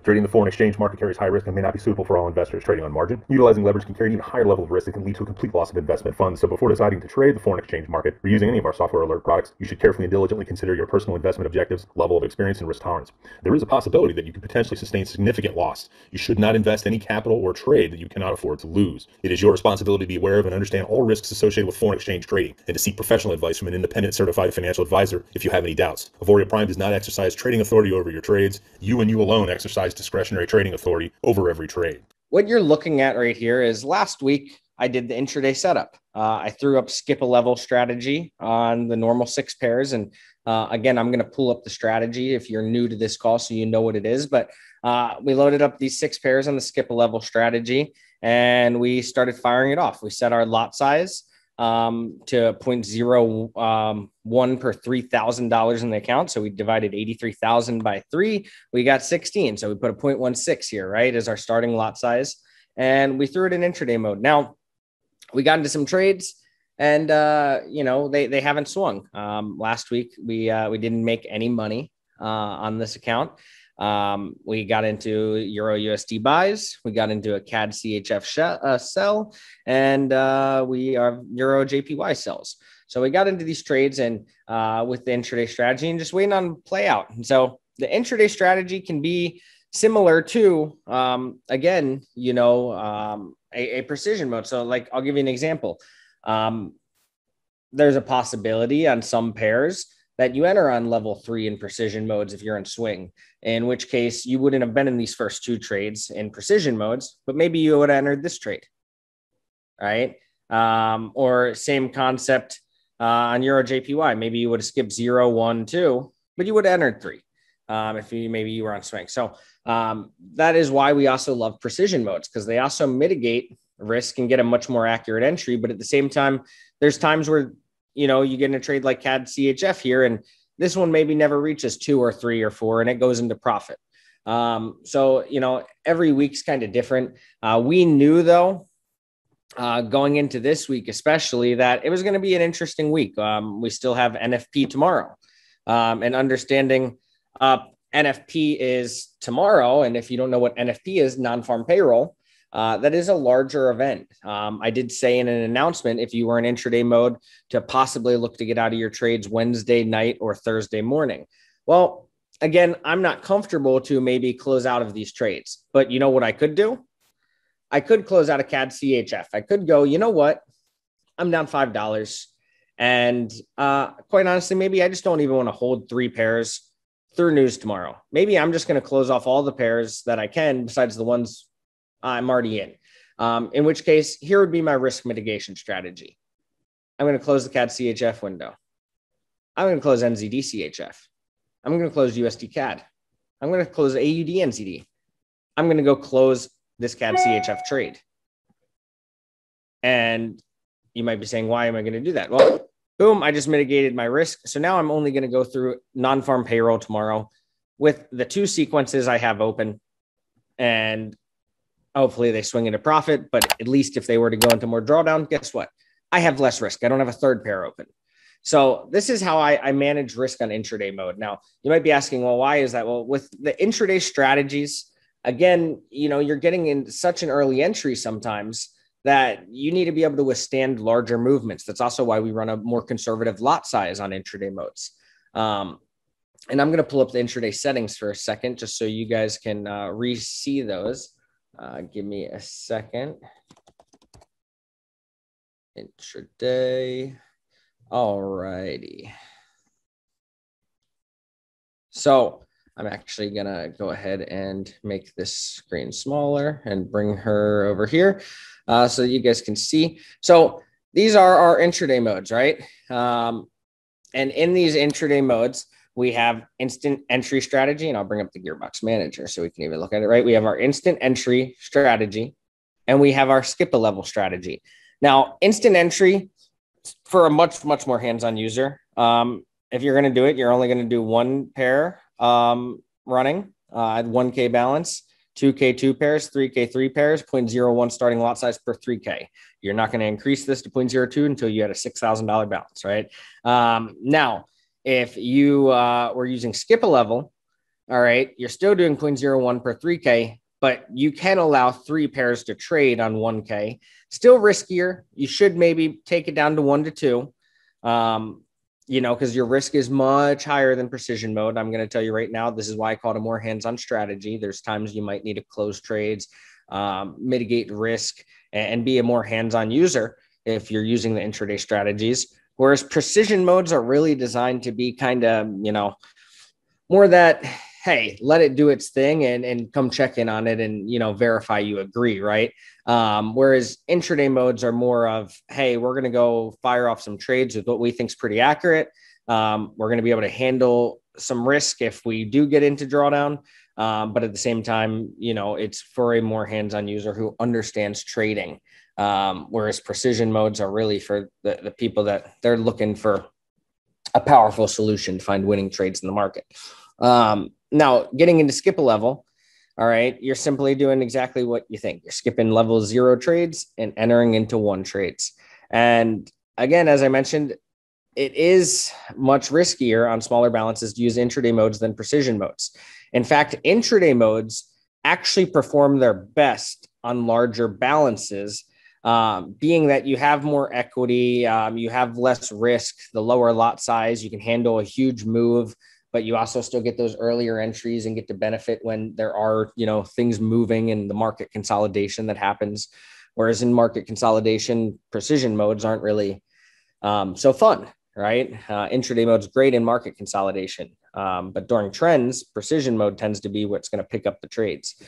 Trading the foreign exchange market carries high risk and may not be suitable for all investors. Trading on margin, utilizing leverage can carry an even higher level of risk that can lead to a complete loss of investment funds. So before deciding to trade the foreign exchange market or using any of our software alert products, you should carefully and diligently consider your personal investment objectives, level of experience, and risk tolerance. There is a possibility that you could potentially sustain significant loss. You should not invest any capital or trade that you cannot afford to lose. It is your responsibility to be aware of and understand all risks associated with foreign exchange trading and to seek professional advice from an independent certified financial advisor if you have any doubts. Auvoria Prime does not exercise trading authority over your trades. You and you alone exercise discretionary trading authority over every trade. What you're looking at right here is last week I did the intraday setup. I threw up skip a level strategy on the normal 6 pairs. And again, I'm going to pull up the strategy if you're new to this call so you know what it is. But we loaded up these 6 pairs on the skip a level strategy and we started firing it off. We set our lot size to 0.01 per $3,000 in the account. So we divided 83,000 by 3. We got 16. So we put a 0.16 here, right, as our starting lot size. And we threw it in intraday mode. Now we got into some trades and, they haven't swung. Last week, we didn't make any money on this account. We got into Euro USD buys. We got into a CAD CHF sell, and we are Euro JPY sells. So we got into these trades and with the intraday strategy and just waiting on play out. And so the intraday strategy can be similar to, a precision mode. So like, I'll give you an example. There's a possibility on some pairs that you enter on level 3 in precision modes if you're in swing, in which case you wouldn't have been in these first 2 trades in precision modes, but maybe you would have entered this trade, right? Or same concept on Euro JPY. Maybe you would have skipped 0, 1, 2, but you would have entered 3 if you were on swing. So that is why we also love precision modes, because they also mitigate risk and get a much more accurate entry. But at the same time, there's times where you get in a trade like CAD CHF here, and this one maybe never reaches 2 or 3 or 4, and it goes into profit. So every week's kind of different. We knew though, going into this week, especially, that it was going to be an interesting week. We still have NFP tomorrow, and understanding NFP is tomorrow. And if you don't know what NFP is, non-farm payroll, that is a larger event. I did say in an announcement, if you were in intraday mode, to possibly look to get out of your trades Wednesday night or Thursday morning. Well, again, I'm not comfortable to maybe close out of these trades, but you know what I could do? I could close out a CAD CHF. I could go, you know what? I'm down $5. And quite honestly, maybe I just don't even want to hold 3 pairs through news tomorrow. Maybe I'm just going to close off all the pairs that I can besides the ones I'm already in which case, here would be my risk mitigation strategy. I'm going to close the CAD CHF window. I'm going to close NZD CHF. I'm going to close USD CAD. I'm going to close AUD NZD. I'm going to go close this CAD CHF trade. And you might be saying, why am I going to do that? Well, boom, I just mitigated my risk. So now I'm only going to go through non-farm payroll tomorrow with the 2 sequences I have open, and hopefully they swing into profit. But at least if they were to go into more drawdown, guess what? I have less risk. I don't have a 3rd pair open. So this is how I manage risk on intraday mode. Now, you might be asking, well, why is that? Well, with the intraday strategies, again, you're getting in such an early entry sometimes that you need to be able to withstand larger movements. That's also why we run a more conservative lot size on intraday modes. And I'm going to pull up the intraday settings for a second, just so you guys can re-see those. Give me a second. Intraday. All righty. So I'm actually going to go ahead and make this screen smaller and bring her over here so you guys can see. So these are our intraday modes, right? And in these intraday modes, we have instant entry strategy, and I'll bring up the GearBox manager so we can even look at it, right? We have our instant entry strategy, and we have our skip a level strategy. Now, instant entry, for a much, much more hands-on user, if you're going to do it, you're only going to do 1 pair running at 1K balance, 2K 2 pairs, 3K 3 pairs, 0.01 starting lot size per 3K. You're not going to increase this to 0.02 until you had a $6,000 balance, right? Now, if you were using skip a level, all right, you're still doing 0.01 per 3K, but you can allow 3 pairs to trade on 1K. Still riskier. You should maybe take it down to 1 to 2, because your risk is much higher than precision mode. I'm going to tell you right now, this is why I call it a more hands-on strategy. There's times you might need to close trades, mitigate risk, and be a more hands-on user if you're using the intraday strategies. Whereas precision modes are really designed to be kind of, more that, hey, let it do its thing and come check in on it and, verify you agree, right? Whereas intraday modes are more of, hey, we're going to go fire off some trades with what we think is pretty accurate. We're going to be able to handle some risk if we do get into drawdown. But at the same time, it's for a more hands-on user who understands trading. Whereas precision modes are really for the people that they're looking for a powerful solution to find winning trades in the market. Now, getting into skip a level, all right, you're simply doing exactly what you think. You're skipping level 0 trades and entering into 1 trades. And again, as I mentioned, it is much riskier on smaller balances to use intraday modes than precision modes. In fact, intraday modes actually perform their best on larger balances, being that you have more equity, you have less risk, the lower lot size, you can handle a huge move, but you also still get those earlier entries and get to benefit when there are, things moving in the market consolidation that happens. Whereas in market consolidation, precision modes aren't really so fun, right? Intraday mode is great in market consolidation, but during trends, precision mode tends to be what's going to pick up the trades.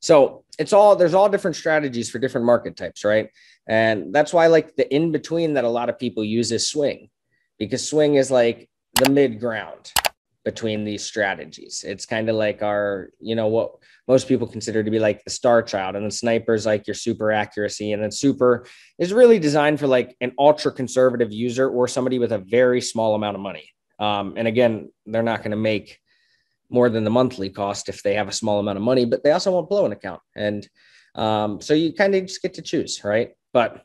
So there's all different strategies for different market types, right? And that's why like the in between that a lot of people use is swing, because swing is like the mid ground between these strategies. It's kind of like our, what most people consider to be like the star child, and then sniper is like your super accuracy, and then super is really designed for like an ultra conservative user or somebody with a very small amount of money. And again, they're not going to make more than the monthly cost if they have a small amount of money, but they also won't blow an account. And so you kind of just get to choose, right? But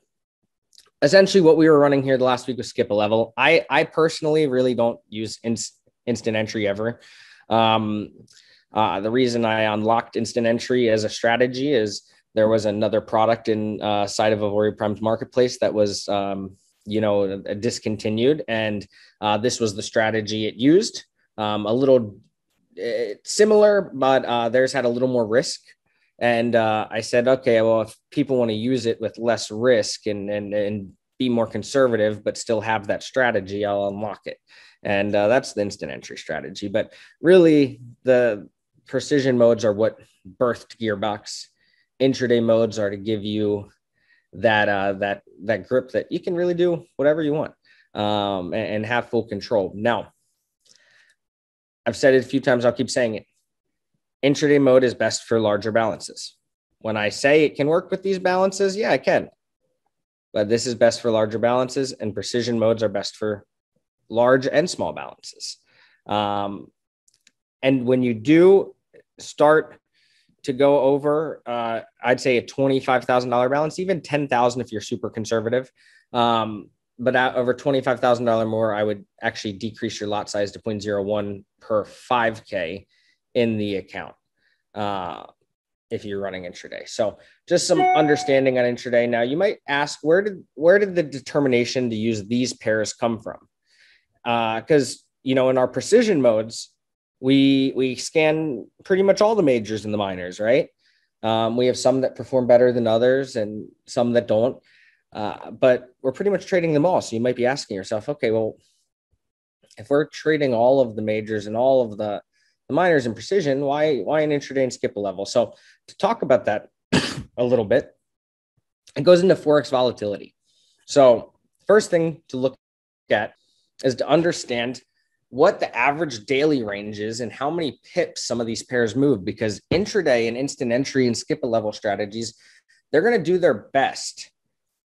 essentially what we were running here the last week was skip a level. I personally really don't use instant entry ever. The reason I unlocked instant entry as a strategy is there was another product inside of Auvoria Prime's marketplace that was, discontinued. And this was the strategy it used. A little similar, but theirs had a little more risk. And I said, okay, well, if people want to use it with less risk and be more conservative, but still have that strategy, I'll unlock it. And that's the instant entry strategy. But really, the precision modes are what birthed GearBox. Intraday modes are to give you that grip that you can really do whatever you want and have full control. Now, I've said it a few times, I'll keep saying it. Intraday mode is best for larger balances. When I say it can work with these balances, yeah, it can. But this is best for larger balances, and precision modes are best for large and small balances. And when you do start to go over, I'd say a $25,000 balance, even $10,000 if you're super conservative. But over $25,000 more, I would actually decrease your lot size to 0.01 per 5K in the account if you're running intraday. So just some understanding on intraday. Now you might ask, where did the determination to use these pairs come from? Because in our precision modes, we scan pretty much all the majors and the minors, right? We have some that perform better than others and some that don't. But we're pretty much trading them all. So you might be asking yourself, okay, well, if we're trading all of the majors and all of the minors in precision, why an intraday and skip a level? So to talk about that a little bit, it goes into Forex volatility. So first thing to look at is to understand what the average daily range is and how many pips some of these pairs move, because intraday and instant entry and skip a level strategies, they're going to do their best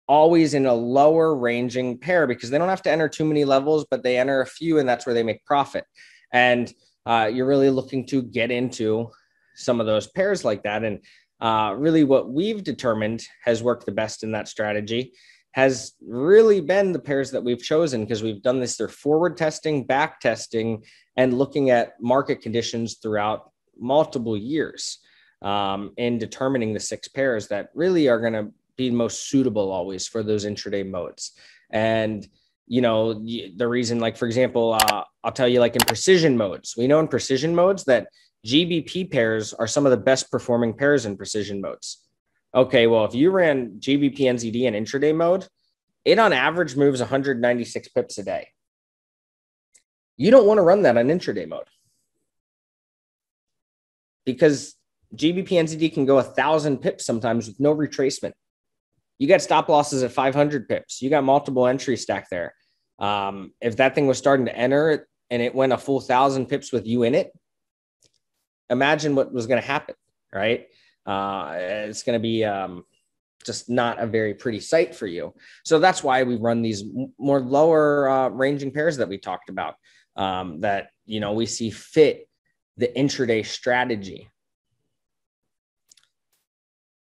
always in a lower ranging pair because they don't have to enter too many levels, but they enter a few, and that's where they make profit. And you're really looking to get into some of those pairs like that. And Really what we've determined has worked the best in that strategy has really been the pairs that we've chosen, because we've done this through forward testing, back testing, and looking at market conditions throughout multiple years in determining the 6 pairs that really are going to be most suitable always for those intraday modes. And the reason, like, for example, I'll tell you, like in precision modes, we know in precision modes that GBP pairs are some of the best performing pairs in precision modes. Okay, well, if you ran GBP NZD in intraday mode, it on average moves 196 pips a day. You don't want to run that on intraday mode because GBP NZD can go 1,000 pips sometimes with no retracement. You got stop losses at 500 pips. You got multiple entry stack there. If that thing was starting to enter and it went a full 1,000 pips with you in it, imagine what was going to happen, right? It's going to be just not a very pretty sight for you. So that's why we run these more lower ranging pairs that we talked about that, we see fit the intraday strategy.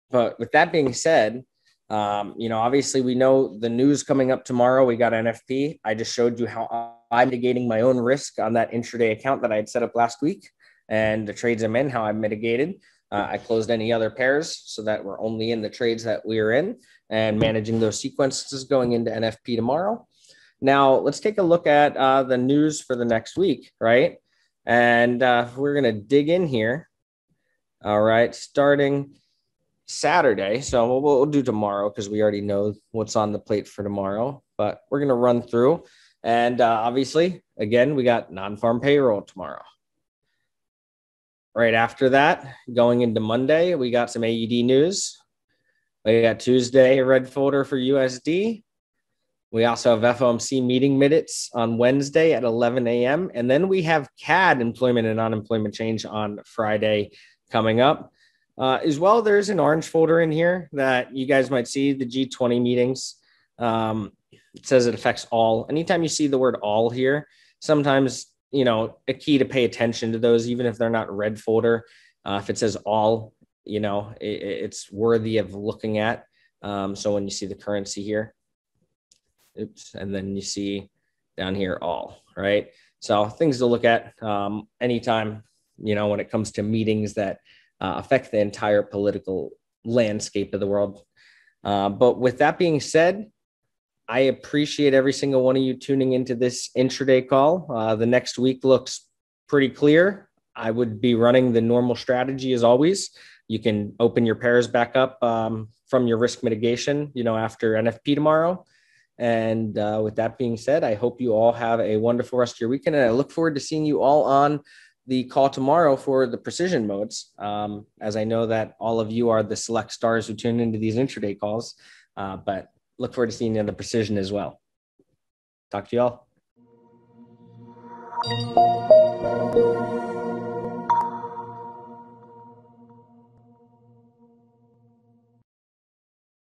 But with that being said, obviously we know the news coming up tomorrow. We got NFP. I just showed you how I'm mitigating my own risk on that intraday account that I had set up last week, and the trades I'm in, how I mitigated. I closed any other pairs so that we're only in the trades that we are in and managing those sequences going into NFP tomorrow. Now, let's take a look at the news for the next week, right? And we're going to dig in here. All right, starting Saturday. So we'll do tomorrow because we already know what's on the plate for tomorrow, but we're going to run through. And obviously, again, we got non-farm payroll tomorrow. Right after that, going into Monday, we got some AUD news. We got Tuesday, a red folder for USD. We also have FOMC meeting minutes on Wednesday at 11 a.m. And then we have CAD employment and unemployment change on Friday coming up. As well, there's an orange folder in here that you guys might see, the G20 meetings. It says it affects all. Anytime you see the word all here, sometimes a key to pay attention to those, even if they're not red folder. If it says all, it's worthy of looking at. So when you see the currency here, and then you see down here all, right? So things to look at anytime, when it comes to meetings that affect the entire political landscape of the world. But with that being said, I appreciate every single one of you tuning into this intraday call. The next week looks pretty clear. I would be running the normal strategy as always. You can open your pairs back up from your risk mitigation, after NFP tomorrow. And with that being said, I hope you all have a wonderful rest of your weekend. And I look forward to seeing you all on the call tomorrow for the precision modes, as I know that all of you are the select stars who tune into these intraday calls. But look forward to seeing you on the precision as well. Talk to you all.